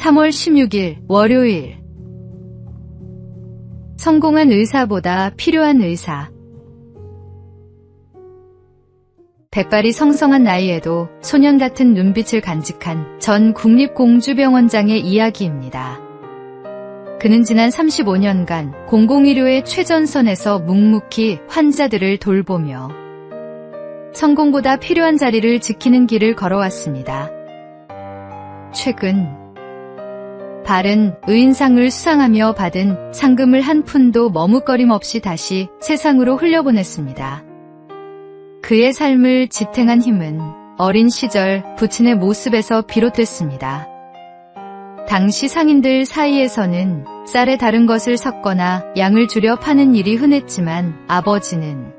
3월 16일 월요일. 성공한 의사보다 필요한 의사. 백발이 성성한 나이에도 소년 같은 눈빛을 간직한 전 국립공주병원장의 이야기입니다. 그는 지난 35년간 공공의료의 최전선에서 묵묵히 환자들을 돌보며 성공보다 필요한 자리를 지키는 길을 걸어왔습니다. 최근 바른 의인상을 수상하며 받은 상금을 한 푼도 머뭇거림 없이 다시 세상으로 흘려보냈습니다. 그의 삶을 지탱한 힘은 어린 시절 부친의 모습에서 비롯됐습니다. 당시 상인들 사이에서는 쌀에 다른 것을 섞거나 양을 줄여 파는 일이 흔했지만 아버지는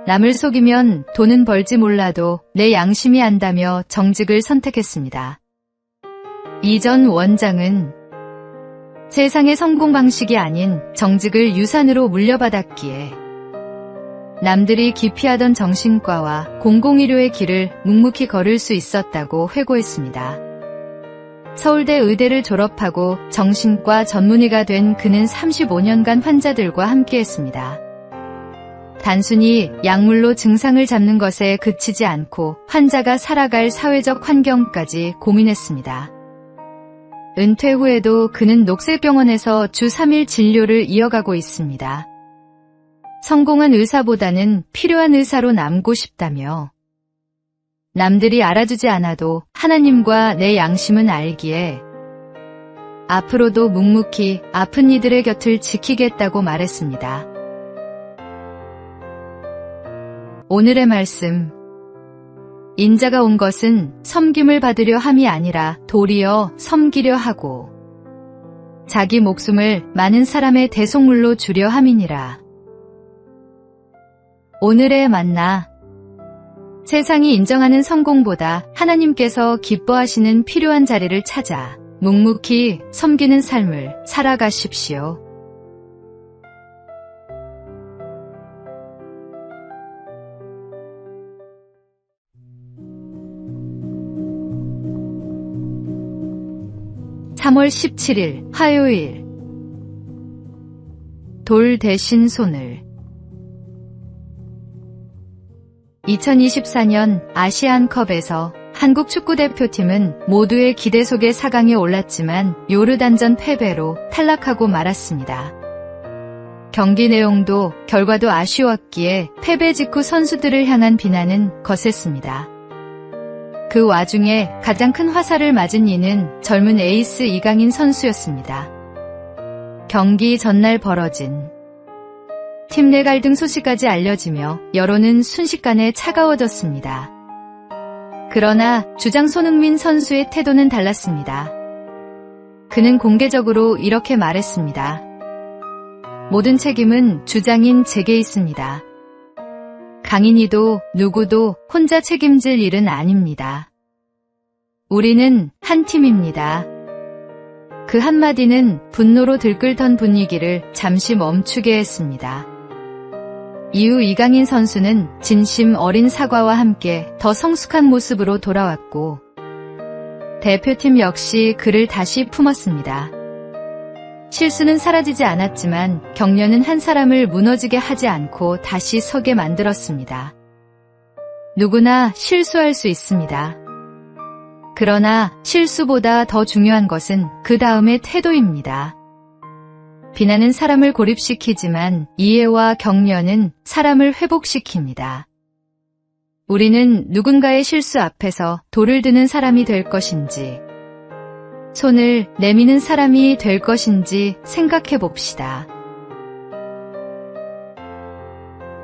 남을 속이면 돈은 벌지 몰라도 내 양심이 안다며 정직을 선택했습니다. 이전 원장은 세상의 성공 방식이 아닌 정직을 유산으로 물려받았기에 남들이 기피하던 정신과와 공공의료의 길을 묵묵히 걸을 수 있었다고 회고했습니다. 서울대 의대를 졸업하고 정신과 전문의가 된 그는 35년간 환자들과 함께했습니다. 단순히 약물로 증상을 잡는 것에 그치지 않고 환자가 살아갈 사회적 환경까지 고민했습니다. 은퇴 후에도 그는 녹색병원에서 주 3일 진료를 이어가고 있습니다. 성공한 의사보다는 필요한 의사로 남고 싶다며 남들이 알아주지 않아도 하나님과 내 양심은 알기에 앞으로도 묵묵히 아픈 이들의 곁을 지키겠다고 말했습니다. 오늘의 말씀. 인자가 온 것은 섬김을 받으려 함이 아니라 도리어 섬기려 하고 자기 목숨을 많은 사람의 대속물로 주려 함이니라. 오늘의 만나. 세상이 인정하는 성공보다 하나님께서 기뻐하시는 필요한 자리를 찾아 묵묵히 섬기는 삶을 살아가십시오. (3월 17일) 화요일. 돌 대신 손을. 2024년 아시안컵에서 한국 축구대표팀은 모두의 기대 속에 4강에 올랐지만 요르단전 패배로 탈락하고 말았습니다. 경기 내용도 결과도 아쉬웠기에 패배 직후 선수들을 향한 비난은 거셌습니다. 그 와중에 가장 큰 화살을 맞은 이는 젊은 에이스 이강인 선수였습니다. 경기 전날 벌어진 팀 내 갈등 소식까지 알려지며 여론은 순식간에 차가워졌습니다. 그러나 주장 손흥민 선수의 태도는 달랐습니다. 그는 공개적으로 이렇게 말했습니다. 모든 책임은 주장인 제게 있습니다. 강인이도 누구도 혼자 책임질 일은 아닙니다. 우리는 한 팀입니다. 그 한마디는 분노로 들끓던 분위기를 잠시 멈추게 했습니다. 이후 이강인 선수는 진심 어린 사과와 함께 더 성숙한 모습으로 돌아왔고 대표팀 역시 그를 다시 품었습니다. 실수는 사라지지 않았지만 격려는 한 사람을 무너지게 하지 않고 다시 서게 만들었습니다. 누구나 실수할 수 있습니다. 그러나 실수보다 더 중요한 것은 그 다음의 태도입니다. 비난은 사람을 고립시키지만 이해와 격려는 사람을 회복시킵니다. 우리는 누군가의 실수 앞에서 돌을 드는 사람이 될 것인지 손을 내미는 사람이 될 것인지 생각해 봅시다.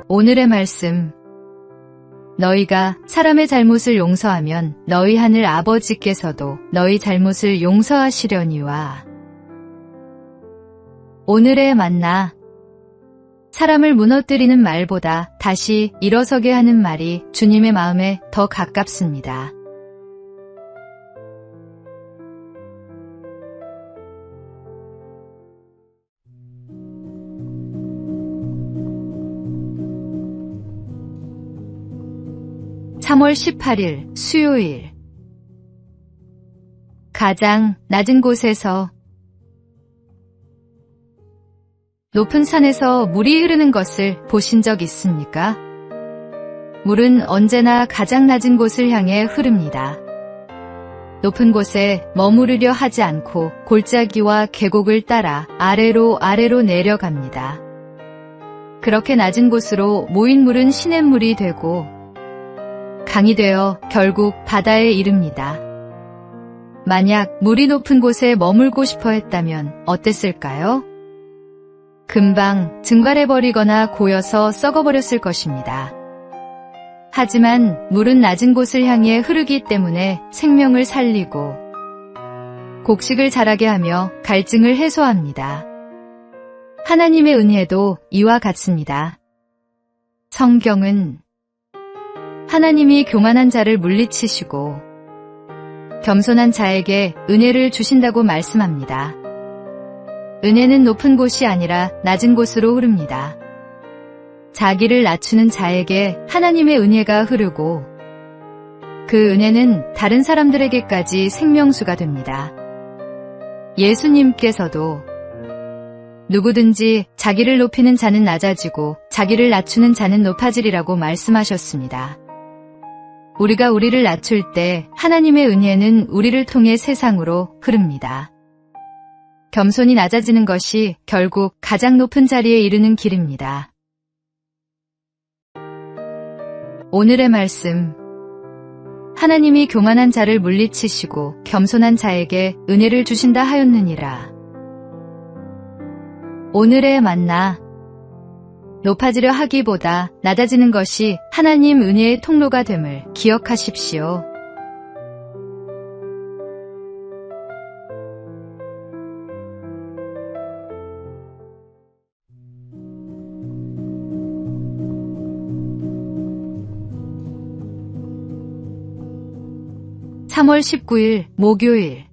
오늘의 말씀. 너희가 사람의 잘못을 용서하면 너희 하늘 아버지께서도 너희 잘못을 용서하시려니와. 오늘의 만나. 사람을 무너뜨리는 말보다 다시 일어서게 하는 말이 주님의 마음에 더 가깝습니다. (3월 18일) 수요일. 가장 낮은 곳에서 높은 산에서 물이 흐르는 것을 보신 적 있습니까? 물은 언제나 가장 낮은 곳을 향해 흐릅니다. 높은 곳에 머무르려 하지 않고 골짜기와 계곡을 따라 아래로 내려갑니다. 그렇게 낮은 곳으로 모인 물은 시냇물이 되고 강이 되어 결국 바다에 이릅니다. 만약 물이 높은 곳에 머물고 싶어 했다면 어땠을까요? 금방 증발해버리거나 고여서 썩어버렸을 것입니다. 하지만 물은 낮은 곳을 향해 흐르기 때문에 생명을 살리고 곡식을 자라게 하며 갈증을 해소합니다. 하나님의 은혜도 이와 같습니다. 성경은 하나님이 교만한 자를 물리치시고 겸손한 자에게 은혜를 주신다고 말씀합니다. 은혜는 높은 곳이 아니라 낮은 곳으로 흐릅니다. 자기를 낮추는 자에게 하나님의 은혜가 흐르고 그 은혜는 다른 사람들에게까지 생명수가 됩니다. 예수님께서도 누구든지 자기를 높이는 자는 낮아지고 자기를 낮추는 자는 높아지리라고 말씀하셨습니다. 우리가 우리를 낮출 때 하나님의 은혜는 우리를 통해 세상으로 흐릅니다. 겸손히 낮아지는 것이 결국 가장 높은 자리에 이르는 길입니다. 오늘의 말씀. 하나님이 교만한 자를 물리치시고 겸손한 자에게 은혜를 주신다 하였느니라. 오늘의 만나. 높아지려 하기보다 낮아지는 것이 하나님 은혜의 통로가 됨을 기억하십시오. (3월 19일) 목요일.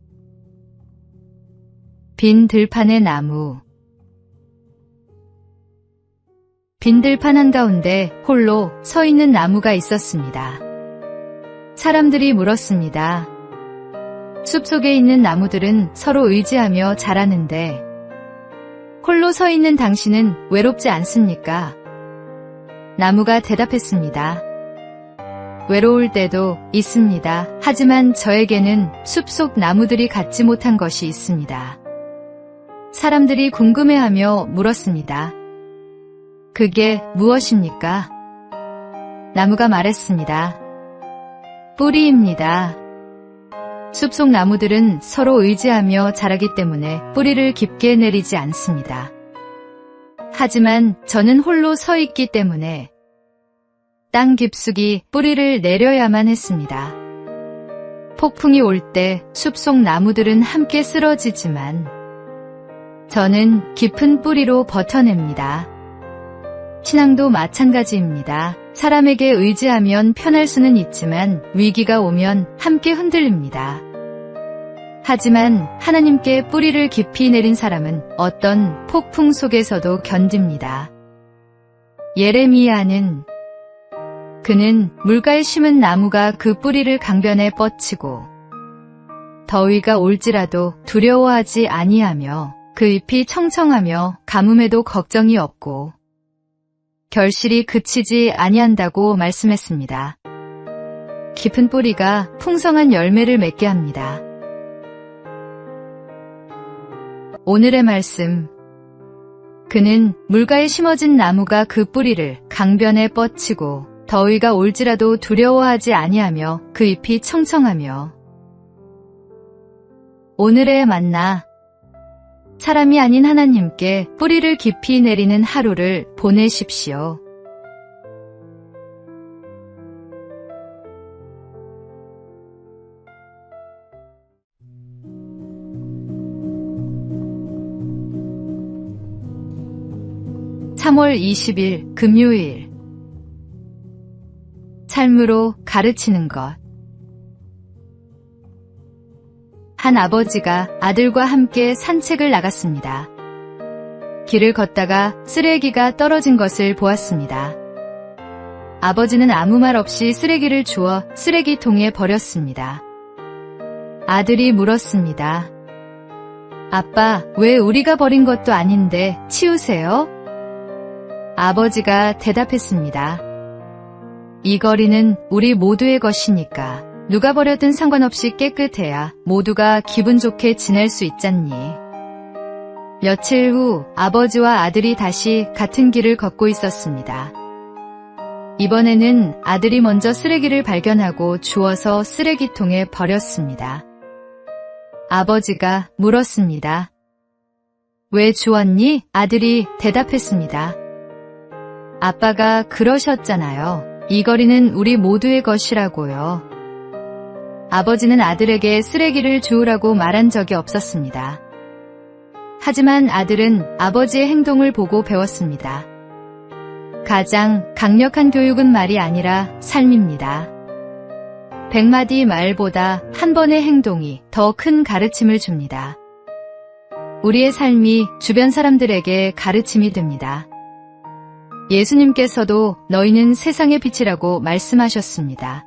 빈 들판의 나무. 빈 들판 한가운데 홀로 서 있는 나무가 있었습니다. 사람들이 물었습니다. 숲속에 있는 나무들은 서로 의지하며 자라는데 홀로 서 있는 당신은 외롭지 않습니까? 나무가 대답했습니다. 외로울 때도 있습니다. 하지만 저에게는 숲속 나무들이 갖지 못한 것이 있습니다. 사람들이 궁금해하며 물었습니다. 그게 무엇입니까? 나무가 말했습니다. 뿌리입니다. 숲속 나무들은 서로 의지하며 자라기 때문에 뿌리를 깊게 내리지 않습니다. 하지만 저는 홀로 서 있기 때문에 땅 깊숙이 뿌리를 내려야만 했습니다. 폭풍이 올 때 숲속 나무들은 함께 쓰러지지만 저는 깊은 뿌리로 버텨냅니다. 신앙도 마찬가지입니다. 사람에게 의지하면 편할 수는 있지만 위기가 오면 함께 흔들립니다. 하지만 하나님께 뿌리를 깊이 내린 사람은 어떤 폭풍 속에서도 견딥니다. 예레미야는 그는 물가에 심은 나무가 그 뿌리를 강변에 뻗치고 더위가 올지라도 두려워하지 아니하며 그 잎이 청청하며 가뭄에도 걱정이 없고 결실이 그치지 아니한다고 말씀했습니다. 깊은 뿌리가 풍성한 열매를 맺게 합니다. 오늘의 말씀. 그는 물가에 심어진 나무가 그 뿌리를 강변에 뻗치고 더위가 올지라도 두려워하지 아니하며 그 잎이 청청하며. 오늘의 만나. 사람이 아닌 하나님께 뿌리를 깊이 내리는 하루를 보내십시오. (3월 20일) 금요일. 삶으로 가르치는 것. 한 아버지가 아들과 함께 산책을 나갔습니다. 길을 걷다가 쓰레기가 떨어진 것을 보았습니다. 아버지는 아무 말 없이 쓰레기를 주워 쓰레기통에 버렸습니다. 아들이 물었습니다. 아빠, 왜 우리가 버린 것도 아닌데 치우세요? 아버지가 대답했습니다. 이 거리는 우리 모두의 것이니까 누가 버려든 상관없이 깨끗해야 모두가 기분 좋게 지낼 수 있잖니. 며칠 후 아버지와 아들이 다시 같은 길을 걷고 있었습니다. 이번에는 아들이 먼저 쓰레기를 발견하고 주워서 쓰레기통에 버렸습니다. 아버지가 물었습니다. 왜 주웠니? 아들이 대답했습니다. 아빠가 그러셨잖아요. 이 거리는 우리 모두의 것이라고요. 아버지는 아들에게 쓰레기를 주우라고 말한 적이 없었습니다. 하지만 아들은 아버지의 행동을 보고 배웠습니다. 가장 강력한 교육은 말이 아니라 삶입니다. 100마디 말보다 한 번의 행동이 더 큰 가르침을 줍니다. 우리의 삶이 주변 사람들에게 가르침이 됩니다. 예수님께서도 너희는 세상의 빛이라고 말씀하셨습니다.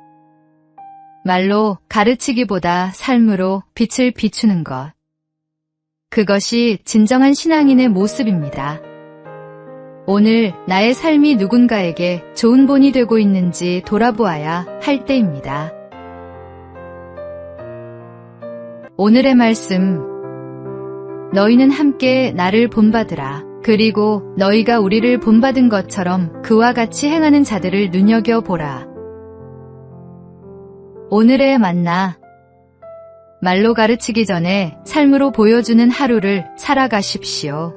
말로 가르치기보다 삶으로 빛을 비추는 것. 그것이 진정한 신앙인의 모습입니다. 오늘 나의 삶이 누군가에게 좋은 본이 되고 있는지 돌아보아야 할 때입니다. 오늘의 말씀. 너희는 함께 나를 본받으라. 그리고 너희가 우리를 본받은 것처럼 그와 같이 행하는 자들을 눈여겨보라. 오늘의 만나. 말로 가르치기 전에 삶으로 보여주는 하루를 살아가십시오.